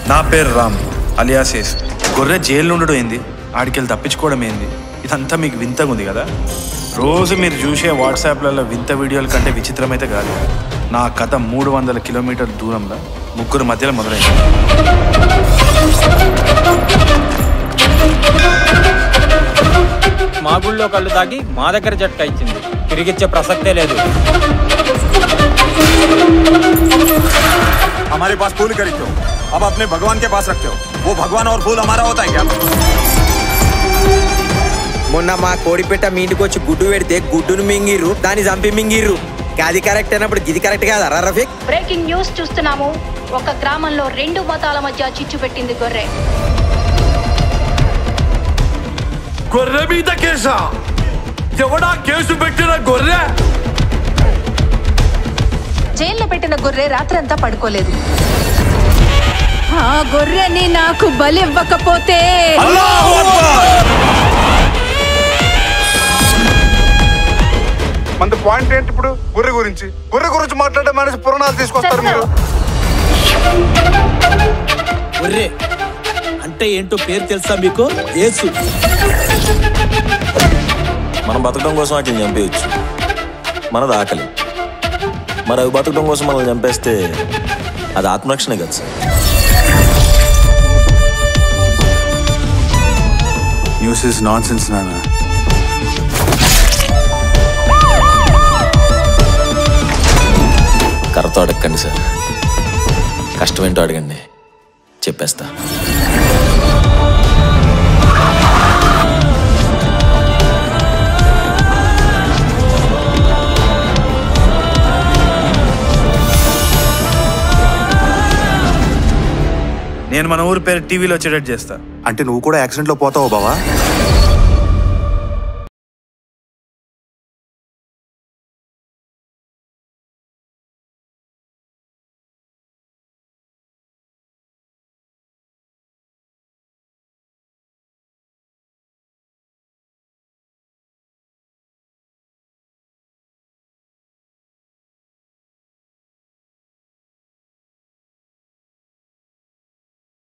నా పేరు రామ్ అలియాసేస్. గొర్రె జైల్లో ఉండడం ఏంది, ఆడికెళ్ళి తప్పించుకోవడం ఏంది, ఇదంతా మీకు వింతగా ఉంది కదా. రోజు మీరు చూసే వాట్సాప్లలో వింత వీడియోల కంటే విచిత్రమైతే కాదు. నా కథ 300 కిలోమీటర్ల దూరంలో ముగ్గురు మధ్యలో మొదలైంది. మా గుళ్ళో కళ్ళు తాగి మా దగ్గర జట్కా ఇచ్చింది, తిరిగిచ్చే ప్రసక్తే లేదు. हमारे पास फूल खरीदते हो, अब अपने भगवान के पास रखते हो. वो भगवान और फूल हमारा होता है क्या? మొన్న మా కోడిపెట్ట మీ ఇంటికి వచ్చి గుడ్డు పెడితే గుడ్డును మింగిర్రు, దాన్ని చంపి మింగిర్రు. అది కరెక్ట్ అయినప్పుడు ఇది కరెక్ట్ కాదా రఫీక్? బ్రేకింగ్ న్యూస్ చూస్తున్నాము. ఒక గ్రామంలో 2 మతాల మధ్య చిచ్చు పెట్టింది గొర్రె. గొర్రె మీద కేసా? ఎవడా కేసు పెట్టిన గొర్రె? జైల్లో పెట్టిన గొర్రె రాత్రంతా పడుకోలేదు. ఆ గొర్రెని నాకు బలివ్వకపోతే మన పాయింట్ ఏంటి ఇప్పుడు? గొర్రె గురించి మాట్లాడే మనిషి పురాణాలు తీసుకొస్తారు మీరు. గొర్రె అంటే ఏంటో పేరు తెలుసా మీకు? యేసు. మనం బతకడం కోసం వాటిని చంపేయచ్చు, మనది ఆకలి. మరి అవి బతకడం కోసం మనల్ని చంపేస్తే అది ఆత్మరక్షణే కదా sir. News is non sense నాన్న. కర్రతో అడగండి సార్, కష్టమేంటో అడగండి, చెప్పేస్తా. నేను మన ఊరి పేరు టీవీలో వచ్చేటట్టు చేస్తా. అంటే నువ్వు కూడా యాక్సిడెంట్లో పోతావు బావా?